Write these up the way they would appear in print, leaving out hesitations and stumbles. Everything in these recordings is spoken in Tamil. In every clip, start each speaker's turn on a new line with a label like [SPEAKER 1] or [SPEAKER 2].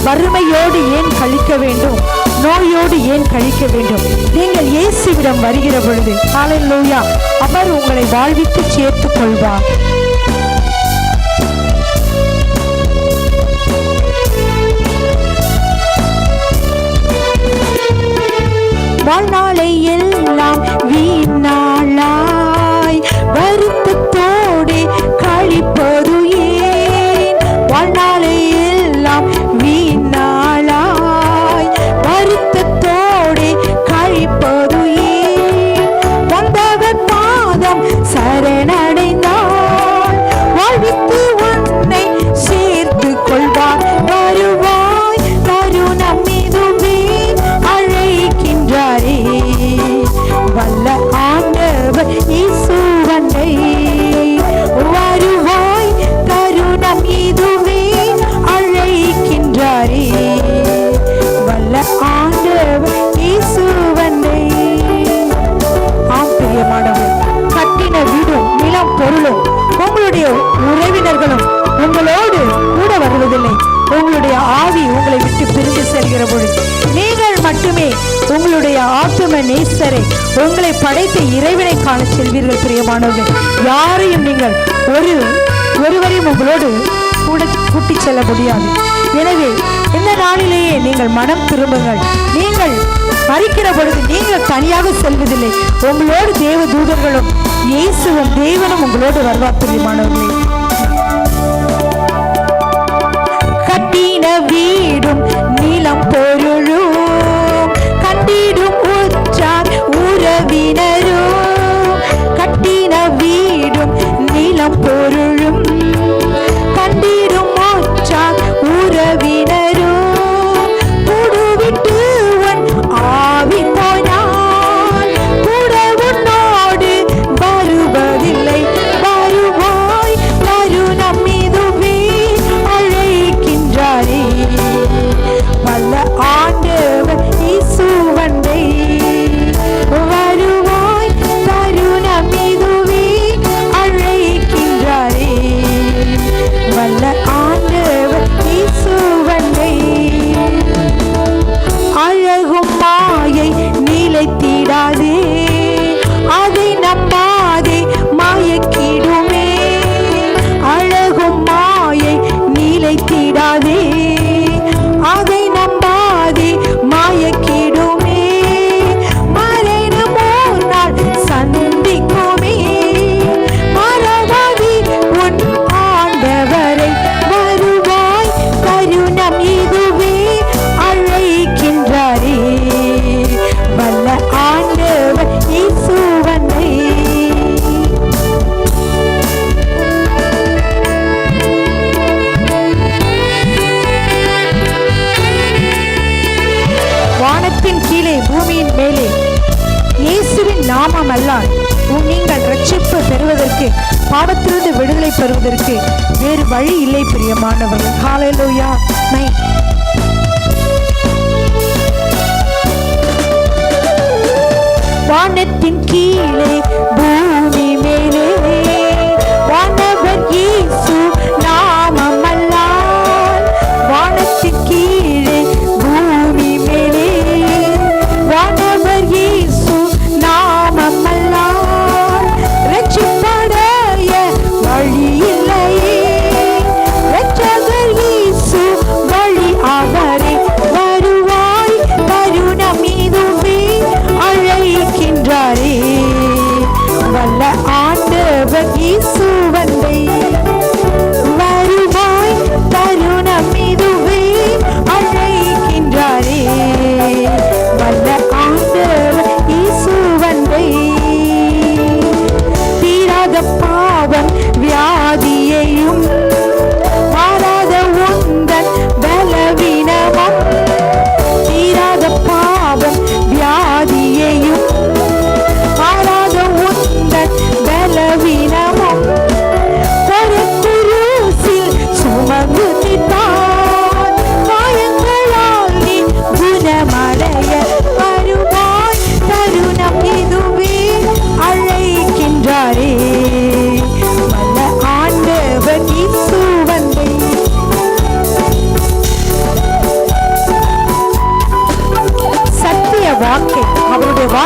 [SPEAKER 1] வறுமையோடு ஏன் கழிக்க வேண்டும்? நோயோடு ஏன் கழிக்க வேண்டும்? நீங்கள் இயேசுவிடம் வருகிற பொழுது ஹல்லேலூயா, அவர் உங்களை வாழ்வித்து சேர்த்துக் கொள்வார். வாழ்நாளை எல்லாம் வீணாளாய் வருத்தத்தோடு கழிப்பது ஏன்? வாழ்நாளை எல்லாம் வீணாளாய் வருத்தத்தோடு கழிப்பது ஏன்? வந்தவர் பாதம் சரணடைந்தால் வாழ்வித்து உன்னை சேர்த்து கொள்வார். வருவாய் தருணம் இதுவே அழைக்கின்றாரே, வல்ல ஆண்டவர் இயேசுவண்டை. வருவாய் தருணம் இதுவே அழைக்கின்றாரே, வல்ல ஆண்டவர் இயேசுவண்டை. ஆம் பிரியமானவர், கட்டின வீடும் நிலம் பொருளும் உங்களுடைய உறவினர்களும் உங்களோடு கூட வருவதில்லை. உங்களுடைய ஆவி உங்களை விட்டு பிரிந்து செல்கிற பொழுது நீங்கள் மட்டுமே உங்களுடைய ஆத்தும நேசரை, உங்களை படைத்த இறைவனை காண செல்வீர்கள். பிரியமானவர்கள், யாரையும் நீங்கள் ஒருவரையும் உங்களோடு கூட கூட்டி செல்ல முடியாது. எனவே இந்த நாளிலேயே நீங்கள் மனம் திரும்புங்கள். நீங்கள் மரிக்கிற பொழுது நீங்கள் தனியாக செல்வதில்லை, உங்களோடு தேவ தூதர்களும் இயேசுவும் தேவனும் உங்களோடு வருவார். பிரியமானவர்களே, கட்டின வீடும் நிலம் பொருளும் கண்டிடும் உற்றார் உறவினரும். கட்டின வீடும் நிலம் பொருளும் கண்டிடும் உற்றார் உறவினரும். கூடுவிட்டு உன் ஆவி போனால் கூட உன்னோடு வருவதில்லை. வருவாய் தருணம் இதுவே அழைக்கின்றாரே, வல்ல ஆண்டவர் இயேசுவண்டை. வருவாய் தருணம் இதுவே அழைக்கின்றாரே, வல்ல ஆண்டவர் இயேசுவண்டை. அழகும் மாயை நிலைத்திடாதே, அதை நம்பாதே மாயக்கிடுமே. அழகும் மாயை நிலைத்திடாதே, அதை நம்பாதே மாயக்கிடுமே. மறைனும் ஓர் நாள் சந்திக்குமே, மறவாதே உன் ஆண்டவரை. வருவாய் தருணம் இதுவே அழைக்கின்றாரே, வல்ல ஆண்டவர் இயேசுவண்டை. வானத்தின் கீழே பூமியின் மேலே இயேசுவின் நாமம் அல்லால் நீங்கள் ரட்சிப்பு பெறுவதற்கு, பாவத்திலிருந்து விடுதலை பெறுவதற்கு வேறு வழி இல்லை. பிரியமானவர்கள், ஹல்லேலூயா. வானத்தின் கீழே பூமி மேலே வானவர் இயேசு நாமம் அல்லால். வானத்தின் கீழே பூமி மேலே வானவர் இயேசு நாமம் அல்லால். ரட்சிப்படைய வழி இல்லையே, ரட்சகர் இயேசு வழி அவரே. வருவாய் தருணம் இதுவே அழைக்கின்றாரே,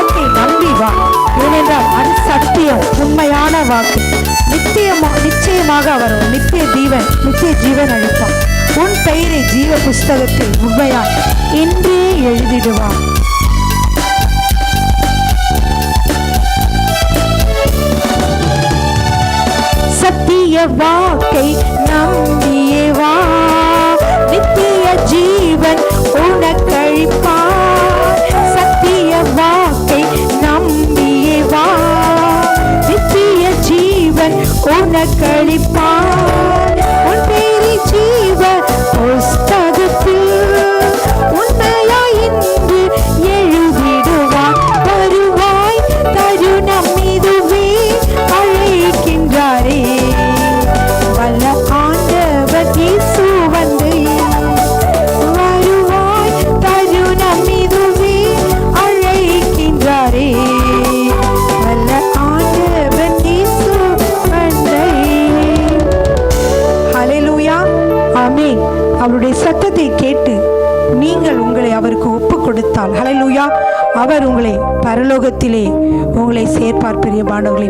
[SPEAKER 1] வாக்கை நம்பி வா, ஏனென்றால் அது சத்தியம், உண்மையான வாக்கு. நிச்சயமாக அவர் நித்திய ஜீவன் அளிப்பார். உன் பெயரை ஜீவ புஸ்தகத்தில் உண்மையாய் என்றே எழுதிடுவார். சத்திய வாக்கை நம்பியே வா, நித்திய ஜீவன் உனக்களிப்பார். சத்திய வாக்கை நம்பியே வா, நித்திய ஜீவன் உனக்களிப்பார். உன் பேரை ஜீவ புஸ்தகத்தில் உண்மையாய் இன்று எழுதிடுவார். வருவாய் தருணம் இதுவே அழைக்கின்றாரே, வல்ல ஆண்டவர் இயேசு வந்து. வருவாய் தருணம் இதுவே அழைக்கின்றாரே, வல்ல ஆண்டவர் இயேசு வந்து. ஹல்லேலூயா, ஆமென். அவருடைய சத்தத்தை கேட்டு நீங்கள் உங்களை அவருக்கு ஒப்பு கொடுத்தால், ஹல்லேலூயா, அவர் உங்களை பரலோகத்திலே உங்களை சேர்ப்பார். பிரியமானவர்களே,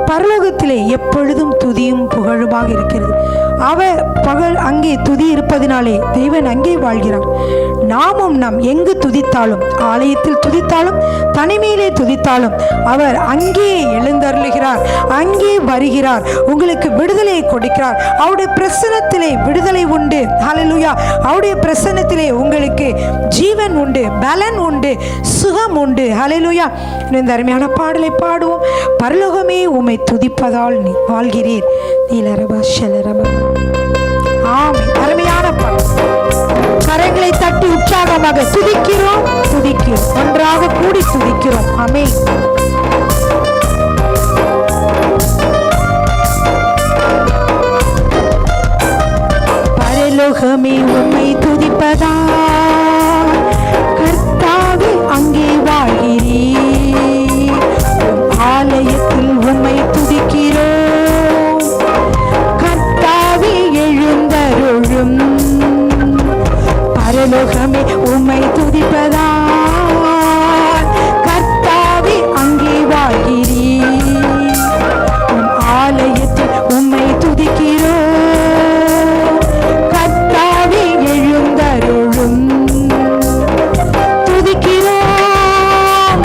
[SPEAKER 1] பரலோகத்திலே எப்பொழுதும் துதியும் புகழுமாக இருக்கிறது. அவர் பகல் அங்கே துதி இருப்பதினாலே தேவன் அங்கே வாழ்கிறார். நாமும் நாம் எங்கு துதித்தாலும், ஆலயத்தில் துதித்தாலும், தனிமையிலே துதித்தாலும் அவர் அங்கே எழுந்தருளுகிறார், அங்கே வருகிறார், உங்களுக்கு விடுதலை கொடுக்கிறார். அவருடைய பிரசன்னத்திலே விடுதலை உண்டு. ஹல்லேலூயா, அவருடைய பிரசன்னத்திலே உங்களுக்கு ஜீவன் உண்டு, பலன் உண்டு, சுகம் உண்டு. ஹல்லேலூயா. இந்த அருமையான பாடலை பாடுவோம். பரலோகமே உம்மை துதிப்பதால் நீ வாழ்கிறீர். நீலரபா ஷலரபா. ஆமென். அருமையான பாடல். கரங்களை தட்டி உற்சாகமாக துதிக்கிறோம், ஒன்றாக கூடி துதிக்கிறோம். ஆமென். பரலோகமே உம்மை துதிப்பதா, கர்த்தாவே அங்கே வாழ்கிறீர். ஆலயத்தில் உம்மை துதிக்கிறோம், கர்த்தாவே எழுந்தருளும். பரலோகமே உம்மை துதிப்பதா, கர்த்தாவே அங்கே வாழ்கிறீர். ஆலயத்தில் உம்மை துதிக்கிறோம், கர்த்தாவே எழுந்தருளும். துதிக்கிறோம்,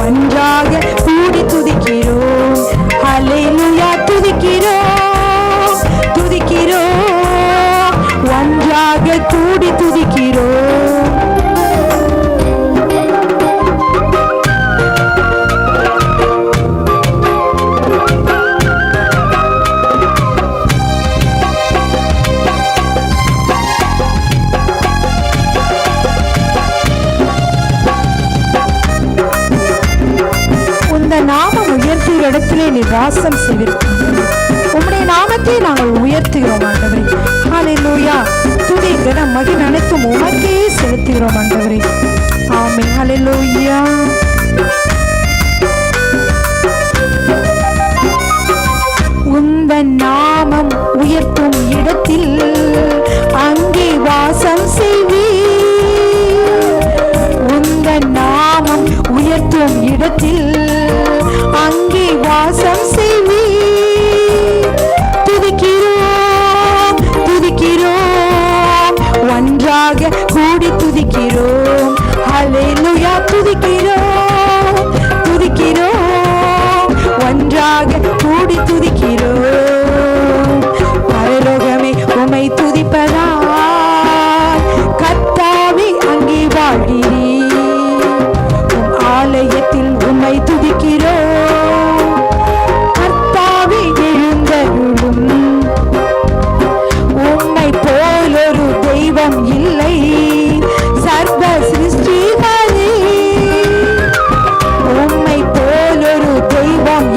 [SPEAKER 1] ஒன்றாக கூடி துதிக்கிறோம். ஹல்லேலூயா, துதிக்கிறோம், ஒன்றாக கூடி துதிக்கிறோம். உந்த நாமம் உயர்த்துகிற இடத்திலே நீ வாசம் செய்வீர்கள். உம்முடைய நாமத்தை நாங்கள் உயர்த்துகிறோம் ஆண்டவரே. ஹல்லேலூயா. துதி கனம் மகிமை அனைத்தும் உமக்கே செலுத்துகிறோம் ஆண்டவரே. ஆமென். ஹல்லேலூயா. உந்தன் நாமம் உயர்த்தும் இடத்தில் அங்கே வாசம் செய்வீர். உந்தன் நாமம் உயர்த்தும் இடத்தில் அங்கே வாசம் செய்வீர். துதிக்கிறோம், ஒன்றாக கூடி துதிக்கிறோம். ஹல்லேலூயா, துதிக்கிறோம், ஒன்றாக கூடி துதிக்கிறோம். பரலோகமே உம்மை துதிப்பதா, கர்த்தாவே அங்கே வாழ்கிறீர். ஆலயத்தில் உம்மை துதிக்கிறோம், கர்த்தாவே எழுந்தருளும். உம்மை போலொரு தெய்வம் இல்லை சர்வ சிருஷ்டிகளே. உம்மை போலொரு தெய்வம்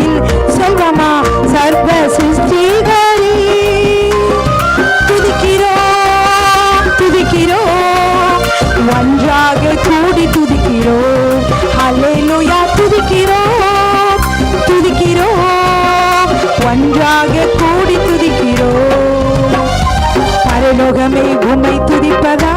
[SPEAKER 1] செல்வமா சர்வ சிருஷ்டிகளே. துதிக்கிறோம், ஒன்றாக கூடி துதிக்கிறோம். ஹல்லேலூயா, துதிக்கிறோம், ஒன்றாக கூடி துதிக்கிறோம். பரலோகமே உம்மை துதிப்பதா,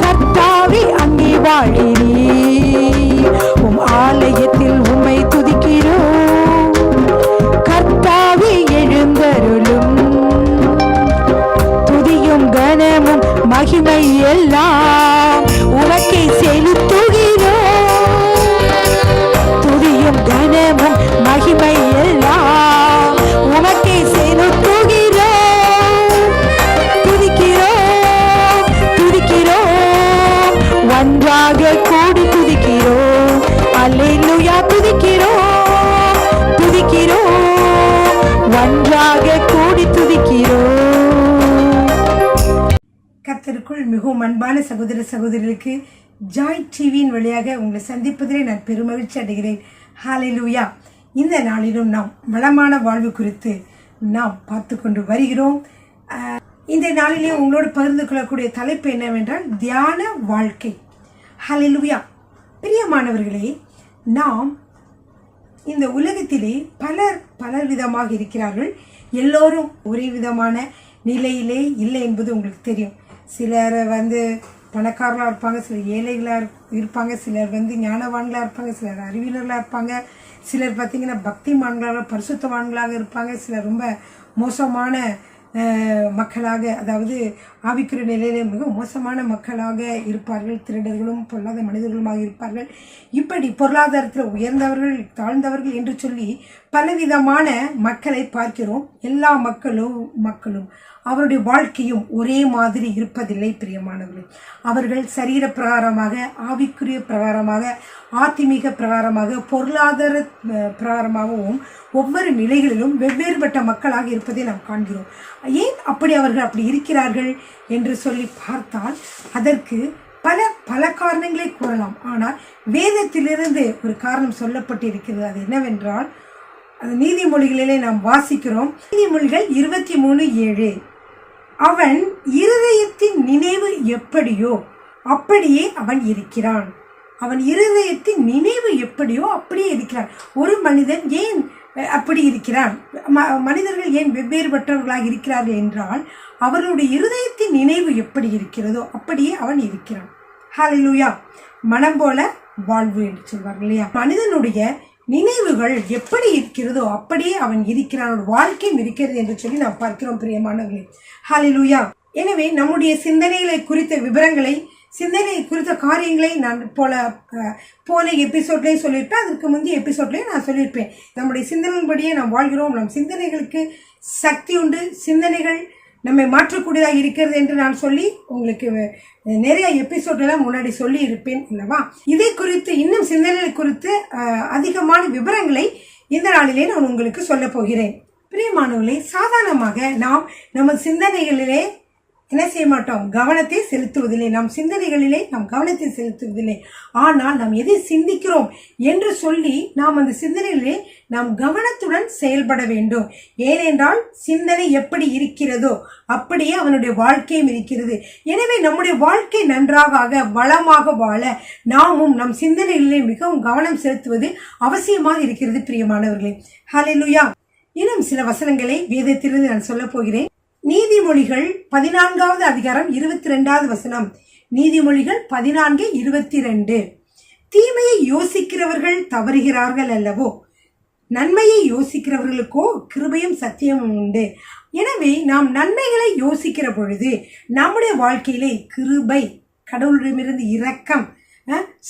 [SPEAKER 1] கர்த்தாவே அங்கே வாழ் செய்கிறீர். உம் ஆலயத்தில் உம்மை துதிக்கிறோம். கர்த்தாவே எழுந்தருளும். துதியும் கனமும் மகிமை எல்லாம் உமக்கே செலுத்துகிறோம். துதியும் கனமும் மகிமை எல்லாம் உமக்கே செலுத்துகிறோம். துதிக்கிறோம் துதிக்கிறோம், ஒன்றாக கூடி துதிக்கிறோம். அல்லேலூயா. துதிக்கிறோம் துதிக்கிறோம், ஒன்றாக கூடி துதிக்கிறோம். கர்த்தருக்குள் மிகவும் அன்பான சகோதர சகோதரிகளுக்கு ஜாய் டிவியின் வழியாக உங்களை சந்திப்பதிலே நான் பெருமகிழ்ச்சி அடைகிறேன். ஹல்லேலூயா. இந்த நாளிலும் நாம் வளமான வாழ்வு குறித்து நாம் பார்த்து கொண்டு வருகிறோம். இந்த நாளிலே உங்களோடு பகிர்ந்து கொள்ளக்கூடிய தலைப்பு என்னவென்றால் தியான வாழ்க்கை. ஹல்லேலூயா. பிரியமானவர்களே, நாம் இந்த உலகத்திலே பலர் விதமாக இருக்கிறார்கள். எல்லோரும் ஒரே விதமான நிலையிலே இல்லை என்பது உங்களுக்கு தெரியும். சிலர் பணக்காரர்களாக இருப்பாங்க, சிலர் ஏழைகளாக இருப்பாங்க, சிலர் ஞானவான்களாக இருப்பாங்க, சிலர் அறிவியலர்களாக இருப்பாங்க, சிலர் பார்த்தீங்கன்னா பக்திமான்களாக பரிசுத்தவான்களாக இருப்பாங்க, சிலர் ரொம்ப மோசமான மக்களாக, அதாவது ஆவிக்குரிய நிலையிலே மிக மோசமான மக்களாக இருப்பார்கள். திருடர்களும் பொல்லாத மனிதர்களுமாக இருப்பார்கள். இப்படி பொருளாதாரத்தில் உயர்ந்தவர்கள் தாழ்ந்தவர்கள் என்று சொல்லி பலவிதமான மக்களை பார்க்கிறோம். எல்லா மக்களும் அவருடைய வாழ்க்கையும் ஒரே மாதிரி இருப்பதில்லை. பிரியமானவர்கள், அவர்கள் சரீர பிரகாரமாக, ஆவிக்குரிய பிரகாரமாக, ஆத்மீக பிரகாரமாக, பொருளாதார பிரகாரமாகவும் ஒவ்வொரு நிலைகளிலும் வெவ்வேறுபட்ட மக்களாக இருப்பதை நாம் காண்கிறோம். ஏன் அவர்கள் அப்படி இருக்கிறார்கள் என்று சொல்லி பார்த்தால் அதற்கு பல காரணங்களை கூறலாம். ஆனால் வேதத்திலிருந்து ஒரு காரணம் சொல்லப்பட்டிருக்கிறது. அது என்னவென்றால், அது நீதிமொழிகளிலே நாம் வாசிக்கிறோம். நீதிமொழிகள் 23:7. அவன் இருதயத்தின் நினைவு எப்படியோ அப்படியே அவன் இருக்கிறான். அவன் இருதயத்தின் நினைவு எப்படியோ அப்படியே இருக்கிறான். ஒரு மனிதன் ஏன் அப்படி இருக்கிறான்? மனிதர்கள் ஏன் வெவ்வேறுபட்டவர்களாக இருக்கிறார்கள் என்றால், அவர்களுடைய இருதயத்தின் நினைவு எப்படி இருக்கிறதோ அப்படியே அவன் இருக்கிறான். ஹல்லேலூயா. மனம் போல வாழ்வு என்று சொல்வார்கள் இல்லையா? மனிதனுடைய நினைவுகள் எப்படி இருக்கிறதோ அப்படியே அவன் இருக்கிறான், வாழ்க்கையும் இருக்கிறது என்று சொல்லி நாம் பார்க்கிறோம். பிரியமானவர்களே, ஹல்லேலூயா. எனவே நம்முடைய சிந்தனைகளை குறித்த விவரங்களை, சிந்தனை குறித்த காரியங்களை நான் போன எபிசோட்லேயும் சொல்லியிருப்பேன், அதற்கு முந்தைய எபிசோட்லேயும் நான் சொல்லியிருப்பேன். நம்முடைய சிந்தனையின்படியே நாம் வாழ்கிறோம். நம் சிந்தனைகளுக்கு சக்தி உண்டு. சிந்தனைகள் நம்மை மாற்றக்கூடியதாக இருக்கிறது என்று நான் சொல்லி உங்களுக்கு நிறைய எபிசோடெல்லாம் முன்னாடி சொல்லி இருப்பேன் அல்லவா? இதை குறித்து, இன்னும் சிந்தனைகள் குறித்து அதிகமான விவரங்களை இந்த நாளிலே நான் உங்களுக்கு சொல்ல போகிறேன். பிரியமானவர்களே, சாதாரணமாக நாம் நமது சிந்தனைகளிலே என்ன செய்ய மாட்டோம்? கவனத்தை செலுத்துவதில்லை. நம் சிந்தனைகளிலே நாம் கவனத்தை செலுத்துவதில்லை. ஆனால் நாம் எதை சிந்திக்கிறோம் என்று சொல்லி நாம் அந்த சிந்தனையிலே நாம் கவனத்துடன் செயல்பட வேண்டும். ஏனென்றால் சிந்தனை எப்படி இருக்கிறதோ அப்படியே அவனுடைய வாழ்க்கையும் இருக்கிறது. எனவே நம்முடைய வாழ்க்கை நன்றாக வளமாக வாழ நாமும் நம் சிந்தனைகளிலே மிகவும் கவனம் செலுத்துவது அவசியமாக இருக்கிறது. பிரியமானவர்களே, ஹல்லேலூயா. இன்னும் சில வசனங்களை வேதத்திலிருந்து நான் சொல்ல போகிறேன். நீதிமொழிகள் 14வது அதிகாரம் 22வது வசனம். நீதிமொழிகள் 14:22. தீமையை யோசிக்கிறவர்கள் தவறுகிறார்கள் அல்லவோ, நன்மையை யோசிக்கிறவர்களுக்கோ கிருபையும் சத்தியமும் உண்டு. எனவே நாம் நன்மைகளை யோசிக்கிற பொழுது நம்முடைய வாழ்க்கையிலே கிருபை, கடவுளிடமிருந்து இரக்கம்,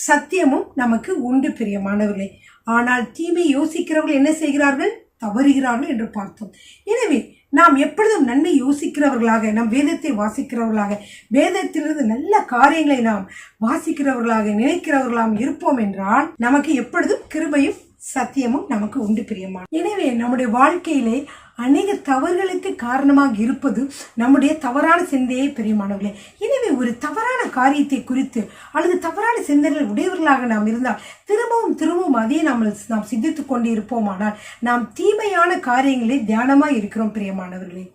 [SPEAKER 1] சத்தியமும் நமக்கு உண்டு. பிரியமானவர்களே, ஆனால் தீமை யோசிக்கிறவர்கள் என்ன செய்கிறார்கள்? தவறுகிறார்கள் என்று பார்த்தோம். எனவே நாம் எப்பொழுதும் நன்மை யோசிக்கிறவர்களாக, நம் வேதத்தை வாசிக்கிறவர்களாக, வேதத்திலிருந்து நல்ல காரியங்களை நாம் வாசிக்கிறவர்களாக, நினைக்கிறவர்களாக இருப்போம் என்றால் நமக்கு எப்பொழுதும் கிருபையும் சத்தியமும் நமக்கு உண்டு. பிரியமான, எனவே நம்முடைய வாழ்க்கையிலே அநேக தவறுகளுக்கு காரணமாக இருப்பது நம்முடைய தவறான சிந்தையை. பிரியமானவர்களே, எனவே ஒரு தவறான காரியத்தை குறித்து அல்லது தவறான சிந்தனைகள் உடையவர்களாக நாம் இருந்தால் திரும்பவும் அதே நாம் சிந்தித்துக் கொண்டு இருப்போமானால் நாம் தீமையான காரியங்களை தியானமாக இருக்கிறோம். பிரியமானவர்களே,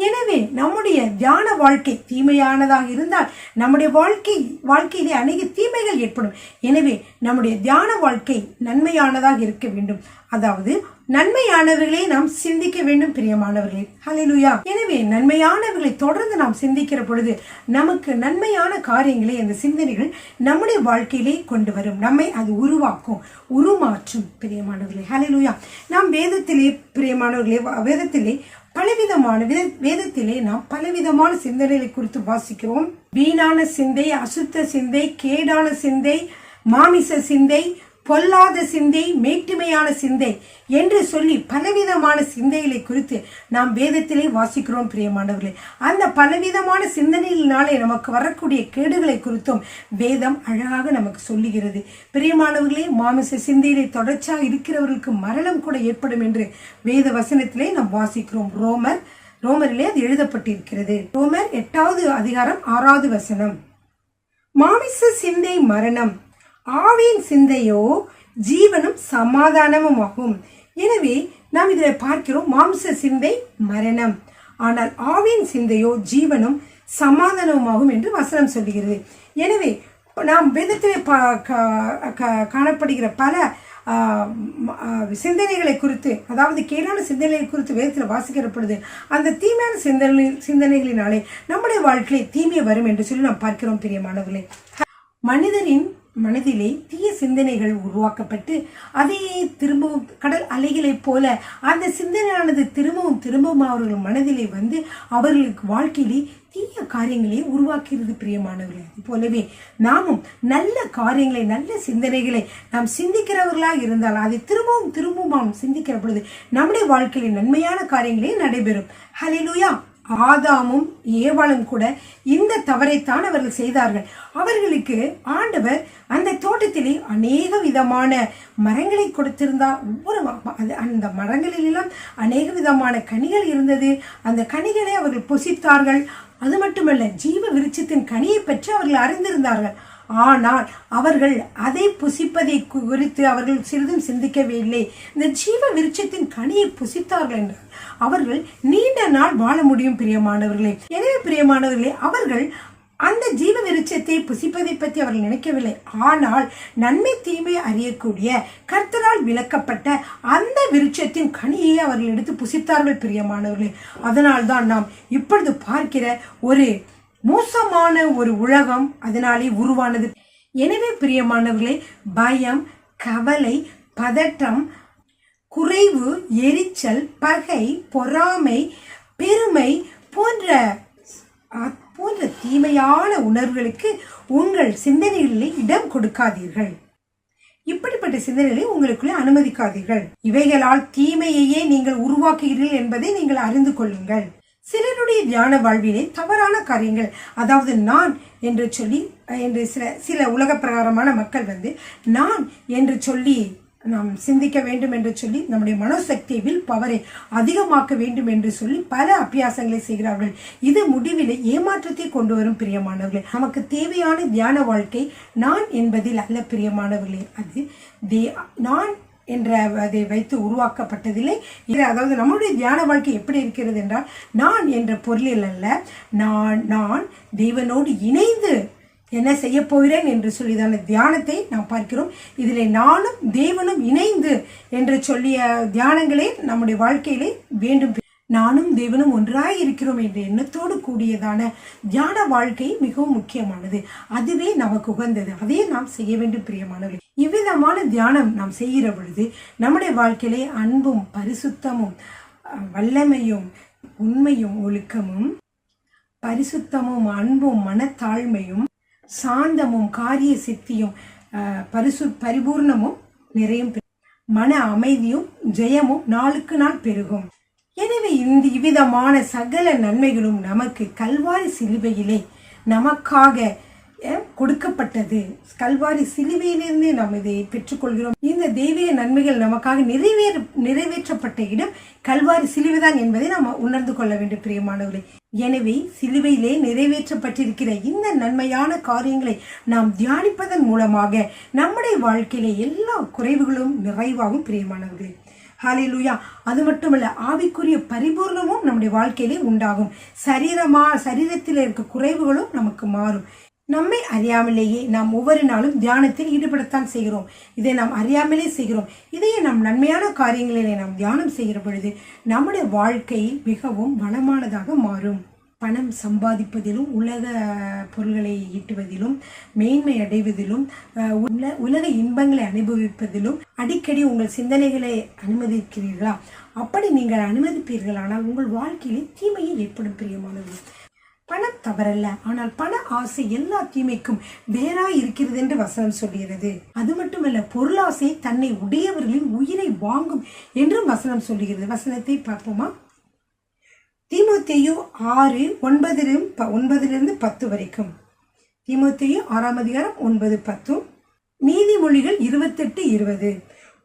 [SPEAKER 2] எனவே நம்முடைய தியான வாழ்க்கை தீமையானதாக இருந்தால் நம்முடைய வாழ்க்கையிலே அநேக தீமைகள் ஏற்படும். எனவே நம்முடைய தியான வாழ்க்கை நன்மையானதாக இருக்க வேண்டும். அதாவது நன்மையானவர்களே நாம் சிந்திக்க வேண்டும் பிரியமானவர்களே. ஹல்லேலூயா. எனவே நன்மையானவர்களை தொடர்ந்து நாம் சிந்திக்கிற பொழுது நமக்கு நன்மையான காரியங்களை அந்த சிந்தனைகள் நம்முடைய வாழ்க்கையிலே கொண்டு வரும். நம்மை அது உருவாக்கும், உருமாற்றும் பிரியமானவர்களே. ஹல்லேலூயா. நாம் வேதத்திலே பிரியமானவர்களே, வேதத்திலே நாம் பலவிதமான சிந்தனைகளை குறித்து வாசிக்கிறோம். வீணான சிந்தை, அசுத்த சிந்தை, கேடான சிந்தை, மாமிச சிந்தை, பொல்லாத சிந்தை, மேட்டுமையான சிந்தை என்று சொல்லி பலவிதமான சிந்தைகளை குறித்து நாம் வேதத்திலே வாசிக்கிறோம் பிரியமானவர்களே. அந்த பலவிதமான சிந்தனையினாலே நமக்கு வரக்கூடிய கேடுகளை குறித்தும் வேதம் அழகாக நமக்கு சொல்லுகிறது பிரியமானவர்களே. மாமிச சிந்தையிலே தொடர்ச்சியாக இருக்கிறவர்களுக்கு மரணம் கூட ஏற்படும் என்று வேத வசனத்திலே நாம் வாசிக்கிறோம். ரோமரிலே அது எழுதப்பட்டிருக்கிறது. ரோமர் 8வது அதிகாரம் 6வது வசனம். மாமிச சிந்தை மரணம், ஆவியின் சிந்தையோ ஜீவனும் சமாதானமும் ஆகும். எனவே நாம் இதில் பார்க்கிறோம், மாம்ச சிந்தை மரணம், ஆனால் ஆவியின் சிந்தையோ ஜீவனும் சமாதானமுமாகும் என்று வசனம் சொல்லுகிறது. எனவே நாம் வேதத்திலே காணப்படுகிற பல சிந்தனைகளை குறித்து, அதாவது கேடான சிந்தனைகளை குறித்து வேதத்தில் வாசிக்கிற பொழுது அந்த தீமையான சிந்தனைகளினாலே நம்முடைய வாழ்க்கையிலே தீமை வரும் என்று சொல்லி நாம் பார்க்கிறோம் பிரியமானவர்களே. மனிதரின் மனதிலே தீய சிந்தனைகள் உருவாக்கப்பட்டு அதையே திரும்பவும் கடல் அலைகளை போல அந்த சிந்தனையானது திரும்பவும் அவர்கள் மனதிலே வந்து அவர்களுக்கு வாழ்க்கையிலே தீய காரியங்களை உருவாக்குகிறது பிரியமானவர்களே. அது போலவே நாமும் நல்ல காரியங்களை, நல்ல சிந்தனைகளை நாம் சிந்திக்கிறவர்களாக இருந்தால் அதை திரும்பவும் சிந்திக்கிற பொழுது நம்முடைய வாழ்க்கையிலே நன்மையான காரியங்களே நடைபெறும். ஹல்லேலூயா. ஆதாமும் ஏவாளும் கூட இந்த தவறைத்தான் அவர்கள் செய்தார்கள். அவர்களுக்கு ஆண்டவர் அந்த தோட்டத்திலே அநேக விதமான மரங்களை கொடுத்திருந்தார். அந்த மரங்களிலெல்லாம் அநேக விதமான கனிகள் இருந்தது. அந்த கனிகளை அவர்கள் புசித்தார்கள். அது மட்டுமல்ல, ஜீவ விருட்சத்தின் கனியை பற்றி அவர்கள் அறிந்திருந்தார்கள். ஆனால் அவர்கள் அதை புசிப்பதை குறித்து அவர்கள் சிறிதும் சிந்திக்கவே இல்லை. இந்த ஜீவ விருட்சத்தின் கனியை புசித்தார்கள் என்றால் அவர்கள் நீண்ட நாள் வாழ முடியும் பிரியமானவர்களே. எனவே பிரியமானவர்களே, அவர்கள் அந்த ஜீவ விருட்சத்தை புசிப்பதை பற்றி அவர்கள் நினைக்கவில்லை. ஆனால் நன்மை தீமை அறியக்கூடிய கர்த்தரால் விளக்கப்பட்ட அந்த விருட்சத்தின் கனியை அவர்கள் எடுத்து புசித்தார்கள் பிரியமானவர்களே. அதனால்தான் நாம் இப்பொழுது பார்க்கிற ஒரு மோசமான ஒரு உலகம் அதனாலே உருவானது. எனவே பிரியமானவர்களே, பயம், கவலை, பதட்டம், குறைவு, எரிச்சல், பகை, பொறாமை, பெருமை போன்ற தீமையான உணர்வுகளுக்கு உங்கள் சிந்தனைகளில் இடம் கொடுக்காதீர்கள். இப்படிப்பட்ட சிந்தனைகளை உங்களுக்குள்ளே அனுமதிக்காதீர்கள். இவைகளால் தீமையையே நீங்கள் உருவாக்குகிறீர்கள் என்பதை நீங்கள் அறிந்து கொள்ளுங்கள். சிலருடைய தியான வாழ்விலே தவறான காரியங்கள், அதாவது நான் என்று சொல்லி சில உலக பிரகாரமான மக்கள் வந்து நான் என்று சொல்லி நாம் சிந்திக்க வேண்டும் என்று சொல்லி நம்முடைய மனோசக்தியை, வில் பவரை அதிகமாக்க வேண்டும் என்று சொல்லி பல அபியாசங்களை செய்கிறார்கள். இது முடிவில் ஏமாற்றத்தை கொண்டு வரும் பிரியமானவர்களே. நமக்கு தேவையான தியான வாழ்க்கை நான் என்பதில் அல்ல பிரியமானவர்களே. அது நான் என்ற அதை வைத்து உருவாக்கப்பட்டதில்லை. அதாவது நம்முடைய தியான வாழ்க்கை எப்படி இருக்கிறது என்றால், நான் என்ற பொருளில் அல்ல, நான் தேவனோடு இணைந்து என்ன செய்ய போகிறேன் என்று சொல்லிதான தியானத்தை நாம் பார்க்கிறோம். இதிலே நானும் தேவனும் இணைந்து என்று சொல்லிய தியானங்களே நம்முடைய வாழ்க்கையிலே வேண்டும். நானும் தேவனும் ஒன்றாய் இருக்கிறோம் என்ற எண்ணத்தோடு கூடியதான தியான வாழ்க்கை மிகவும் முக்கியமானது. அதுவே நமக்கு உகந்தது. அதே நாம் செய்ய வேண்டும் பிரியமானவர்களே. இவ்விதமான தியானம் நாம் செய்கிற பொழுது நம்முடைய வாழ்க்கையிலே அன்பும் பரிசுத்தமும் வல்லமையும் உண்மையும் ஒழுக்கமும் பரிசுத்தமும் அன்பும் மனத்தாழ்மையும் சாந்தமும் காரிய சித்தியும் பரிபூர்ணமும் நிறையும் மன அமைதியும் ஜெயமும் நாளுக்கு நாள் பெருகும். எனவே இந்த இவ்விதமான சகல நன்மைகளும் நமக்கு கல்வாரி சிலுவையிலே நமக்காக கொடுக்கப்பட்டது. கல்வாரி சிலுவையிலிருந்து நாம் இதை பெற்றுக்கொள்கிறோம். இந்த தெய்வீக நன்மைகள் நமக்காக நிறைவேற்றப்பட்ட இடம் கல்வாரி சிலுவைதான் என்பதை நாம் உணர்ந்து கொள்ள வேண்டும் பிரியமானவர்களே. எனவே சிலுவையிலே நிறைவேற்றப்பட்டிருக்கிற இந்த நன்மையான காரியங்களை நாம் தியானிப்பதன் மூலமாக நம்முடைய வாழ்க்கையில எல்லா குறைவுகளும் நிறைவாகும் பிரியமானவர்களே. ஹalleluya. அது மட்டுமல்ல, ஆவிக்குரிய பரிபூர்ணமும் நம்முடைய வாழ்க்கையிலே உண்டாகும். சரீரத்தில் இருக்க குறைவுகளும் நமக்கு மாறும். நம்மை அறியாமலேயே நாம் ஒவ்வொரு நாளும் தியானத்தில் ஈடுபடத்தான் செய்கிறோம். இதை நாம் அறியாமலே செய்கிறோம். இதையே நாம் நன்மையான காரியங்களிலே நாம் தியானம் செய்கிற பொழுது நம்முடைய வாழ்க்கை மிகவும் வளமானதாக மாறும். பணம் சம்பாதிப்பதிலும் உலக பொருள்களை ஈட்டுவதிலும் மேன்மை அடைவதிலும் உலக இன்பங்களை அனுபவிப்பதிலும் அடிக்கடி உங்கள் சிந்தனைகளை அனுமதிக்கிறீர்களா? அப்படி நீங்கள் அனுமதிப்பீர்களானால் உங்கள் வாழ்க்கையிலே தீமையை ஏற்படும். பிரியமானவர்களே, பணம் தவறல்ல, ஆனால் பண ஆசை எல்லா தீமைக்கும் வேறாய் இருக்கிறது என்று வசனம் சொல்கிறது. அது மட்டுமல்ல, பொருளாசை தன்னை உடையவர்களின் உயிரை வாங்கும் என்றும் வசனம் சொல்கிறது. வசனத்தை பார்ப்போமா? தீமோத்தேயு 6:9-10 வரைக்கும். தீமோத்தேயு 6:9-10. நீதிமொழிகள் 28:20.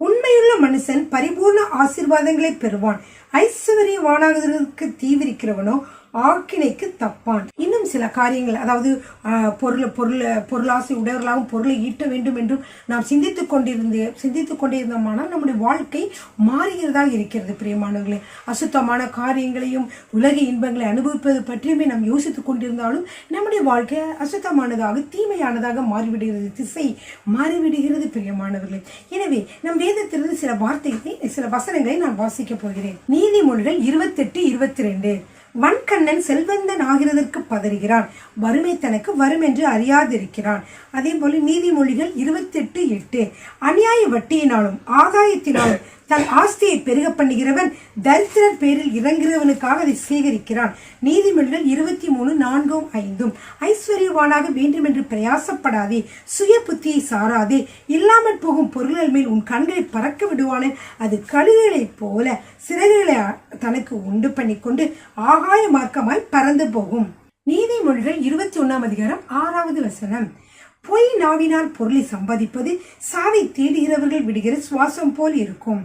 [SPEAKER 2] உண்மையுள்ள மனுஷன் பரிபூர்ண ஆசீர்வாதங்களை பெறுவான், ஐஸ்வர்யவானாகிறதுக்கு தீவிரிக்கிறவனோ ஆக்கினைக்கு தப்பான். இன்னும் சில காரியங்கள், அதாவது பொருளாசை உடையவர்களாகவும் பொருளை ஈட்ட வேண்டும் என்றும் நாம் சிந்தித்துக் கொண்டிருந்தோமானால் நம்முடைய வாழ்க்கை மாறுகிறதாக இருக்கிறது. பிரியமானவர்களே, அசுத்தமான காரியங்களையும் உலக இன்பங்களை அனுபவிப்பது பற்றியுமே நாம் யோசித்துக் கொண்டிருந்தாலும் நம்முடைய வாழ்க்கை அசுத்தமானதாக தீமையானதாக மாறிவிடுகிறது, திசை மாறிவிடுகிறது. பிரியமானவர்களே, எனவே நம் வேதத்திலிருந்து சில வசனங்களை நான் வாசிக்க போகிறேன். நீதிமொழிகள் 28:22. வன்கண்ணன் செல்வந்தன் ஆகிறதற்கு பதறுகிறான், வறுமை தனக்கு வரும் என்று அறியாதிருக்கிறான். அதே போல நீதிமொழிகள் 28:8. அநியாய வட்டியினாலும் ஆதாயத்தினாலும் தன் ஆஸ்தியை பெருக பண்ணுகிறவன் தரித்திரர் பேரில் இறங்குகிறவனுக்காக அதை சேகரிக்கிறான். நீதிமொழிகள் 23:4-5. ஐஸ்வர்யவானாக வேண்டும் என்று பிரயாசப்படாதே, சுய புத்தியை சாராதே, இல்லாமல் போகும் பொருள்கள் மேல் உன் கண்களை பறக்க விடுவானே, அது கழுகுகளைப் போல சிறகுகளை தனக்கு உண்டு பண்ணி கொண்டு ஆகாய மார்க்கமாய் பறந்து போகும். நீதிமொழிகள் 21:6 வசனம். பொய் நாவினால் பொருளை சம்பாதிப்பது சாவை தேடுகிறவர்கள் விடுகிற சுவாசம் போல் இருக்கும்.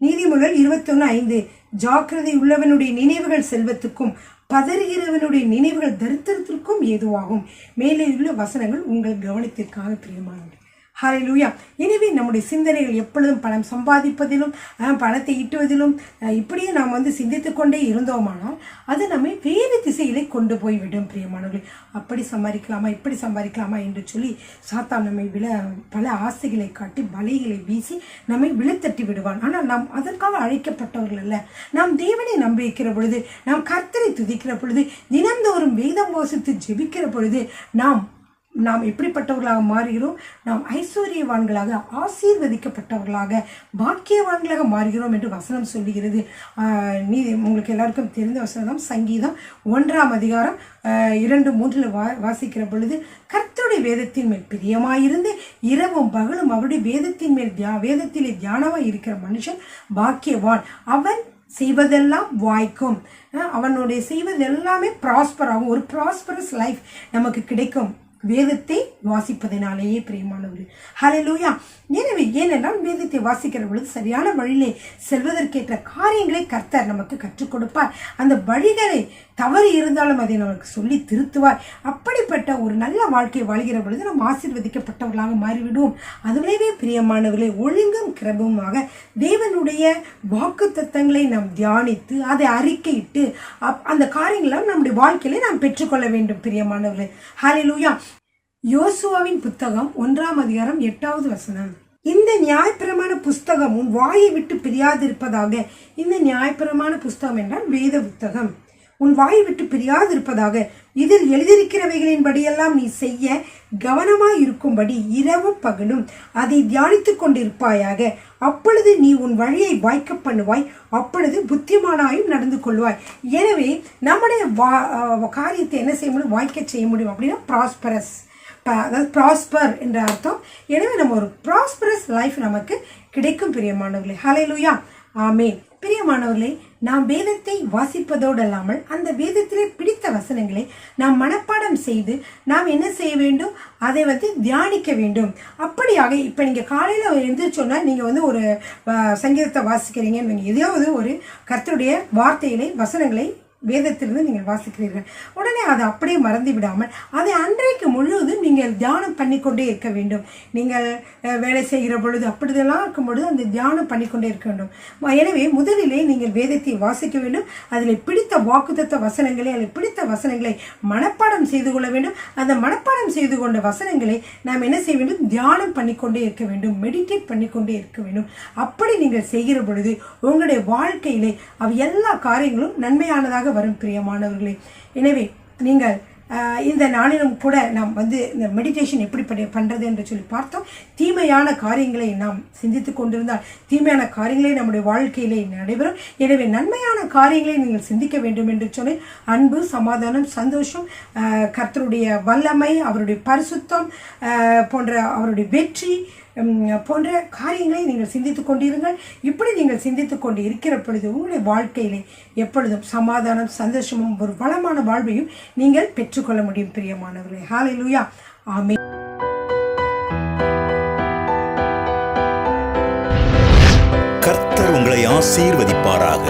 [SPEAKER 2] நீதிமொழிகள் 21:5. ஜாக்கிரதை உள்ளவனுடைய நினைவுகள் செல்வத்துக்கும் பதறுகிறவனுடைய நினைவுகள் தரித்திரத்திற்கும் ஏதுவாகும். மேலே உள்ள வசனங்கள் உங்கள் கவனத்திற்காக பிரியமானது. ஹalleluya. எனவே நம்முடைய சிந்தனைகள் எப்பொழுதும் பணம் சம்பாதிப்பதிலும் பணத்தை ஈட்டுவதிலும் இப்படியே நாம் சிந்தித்துக் கொண்டே இருந்தோமானால் அது நம்மை வேறு திசையிலே கொண்டு போய்விடும். பிரியமானவர்களே, அப்படி சம்பாதிக்கலாமா இப்படி சம்பாதிக்கலாமா என்று சொல்லி சாத்தான் நம்மை பல ஆசைகளை காட்டி வலைகளை வீசி நம்மை விழுத்தட்டி விடுவான். ஆனால் நாம் அதற்காக அழைக்கப்பட்டவர்கள் அல்ல. நாம் தேவனை நம்பியிருக்கிற பொழுது, நாம் கர்த்தரை துதிக்கிற பொழுது, தினந்தோறும் வேதம் வாசித்து ஜெபிக்கிற பொழுது நாம் எப்படிப்பட்டவர்களாக மாறுகிறோம்? நாம் ஐஸ்வர்யவான்களாக, ஆசீர்வதிக்கப்பட்டவர்களாக, பாக்கியவான்களாக மாறுகிறோம் என்று வசனம் சொல்லுகிறது. உங்களுக்கு எல்லாருக்கும் தெரிந்த வசனம் சங்கீதம் 1:2-3 வாசிக்கிற பொழுது, கர்த்தருடைய வேதத்தின் மேல் பிரியமாயிருந்து இரவும் பகலும் அவருடைய வேதத்திலே தியானமாய் இருக்கிற மனுஷன் பாக்கியவான், அவன் செய்வதெல்லாம் வாய்க்கும், அவனுடைய செய்வதெல்லாமே ப்ராஸ்பர் ஆகும். ஒரு ப்ராஸ்பரஸ் லைஃப் நமக்கு கிடைக்கும் வேதத்தை வாசிப்பதனாலேயே. பிரியமானவர்கள், ஹalleluya. எனவே ஏனென்றால் வேதத்தை வாசிக்கிற பொழுது சரியான வழியிலே செல்வதற்கேற்ற காரியங்களை கர்த்தர் நமக்கு கற்றுக் கொடுப்பார். அந்த வழிகளை தவறு இருந்தாலும் அதை நமக்கு சொல்லி திருத்துவார். அப்படிப்பட்ட ஒரு நல்ல வாழ்க்கை வாழ்கிற பொழுது நாம் ஆசீர்வதிக்கப்பட்டவர்களாக மாறிவிடுவோம். அதுவே பிரியமானவர்களே, ஒழுங்கும் கிரபமுமாக தேவனுடைய வாக்கு தத்தங்களை நாம் தியானித்து அதை அறிக்கையிட்டு அந்த காரியங்களை நம்முடைய வாழ்க்கையில நாம் பெற்றுக்கொள்ள வேண்டும். பிரியமானவர்களே, ஹalleluya. யோசுவாவின் புத்தகம் 1:8 வசனம். இந்த நியாயப்பிரமாண புஸ்தகம் உன் வாயை விட்டு பிரியாதிருப்பதாக. இந்த நியாயப்பிரமாண புஸ்தகம் என்றால் வேத புத்தகம். உன் வாயை விட்டு பிரியாதிருப்பதாக. இதில் எழுதியிருக்கிறவைகளின் படியெல்லாம் நீ செய்ய கவனமாய் இருக்கும்படி இரவும் பகலும் அதை தியானித்துக் கொண்டிருப்பாயாக. அப்பொழுது நீ உன் வழியை வாய்க்க பண்ணுவாய், அப்பொழுது புத்திமானாயும் நடந்து கொள்வாய். எனவே நம்முடைய காரியத்தை என்ன செய்ய முடியும்? வாய்க்க செய்ய முடியும். அப்படின்னா ப்ராஸ்பரஸ், அதாவது ப்ராஸ்பர் என்ற அர்த்தம். எனவே நம்ம ஒரு ப்ராஸ்பரஸ் லைஃப் நமக்கு கிடைக்கும். பிரியமானவர்களே, ஹalleluya, ஆமென். பிரியமானவர்களே, நாம் வேதத்தை வாசிப்பதோடு அல்லாமல் அந்த வேதத்திலே பிடித்த வசனங்களை நாம் மனப்பாடம் செய்து நாம் என்ன செய்ய வேண்டும்? அதை தியானிக்க வேண்டும். அப்படியாக இப்போ நீங்கள் காலையில் எழுந்திரிச்சோன்னா நீங்கள் ஒரு சங்கீதத்தை வாசிக்கிறீங்க, எதையாவது ஒரு கர்த்தருடைய வசனங்களை வேதத்திலிருந்து நீங்கள் வாசிக்கிறீர்கள். உடனே அதை அப்படியே மறந்து விடாமல் அதை அன்றைக்கு முழுவதும் நீங்கள் தியானம் பண்ணிக்கொண்டே இருக்க வேண்டும். நீங்கள் வேலை செய்கிற பொழுது அப்படிதெல்லாம் இருக்கும் பொழுது அந்த தியானம் பண்ணிக்கொண்டே இருக்க வேண்டும். எனவே முதலிலே நீங்கள் வேதத்தை வாசிக்க வேண்டும். அதில் பிடித்த வாக்குத்தத்த வசனங்களை, அதில் பிடித்த வசனங்களை மனப்பாடம் செய்து கொள்ள வேண்டும். அந்த மனப்பாடம் செய்து கொண்ட வசனங்களை நாம் என்ன செய்ய வேண்டும்? தியானம் பண்ணிக்கொண்டே இருக்க வேண்டும், மெடிடேட் பண்ணிக்கொண்டே இருக்க வேண்டும். அப்படி நீங்கள் செய்கிற பொழுது உங்களுடைய வாழ்க்கையிலே எல்லா காரியங்களும் நன்மையானதாக வரும் பிரியமானவர்களே. எனவே நீங்கள் இந்த நாளிலும் கூட நாம் இந்த மெடிடேஷன் எப்படி பண்ணுறது என்று சொல்லி பார்த்தோம். தீமையான காரியங்களை நாம் சிந்தித்து கொண்டிருந்தால் தீமையான காரியங்களே நம்முடைய வாழ்க்கையிலே நடைபெறும். எனவே நன்மையான காரியங்களை நீங்கள் சிந்திக்க வேண்டும் என்று சொல்லி அன்பு, சமாதானம், சந்தோஷம், கர்த்தருடைய வல்லமை, அவருடைய பரிசுத்தம் போன்ற அவருடைய வெற்றி போன்ற காரியங்களை நீங்கள் சிந்தித்துக் கொண்டிருங்கள். இப்படி நீங்கள் சிந்தித்துக் கொண்டு இருக்கிற பொழுது உங்களுடைய வாழ்க்கையிலே எப்பொழுதும் சமாதானம், சந்தோஷமும் ஒரு வளமான வாழ்வையும் நீங்கள் பெற்றுக்கொள்ள முடியும் பிரியமானவர்களே. ஹல்லேலூயா, ஆமென்.
[SPEAKER 3] கர்த்தர் உங்களை ஆசீர்வதிப்பாராக.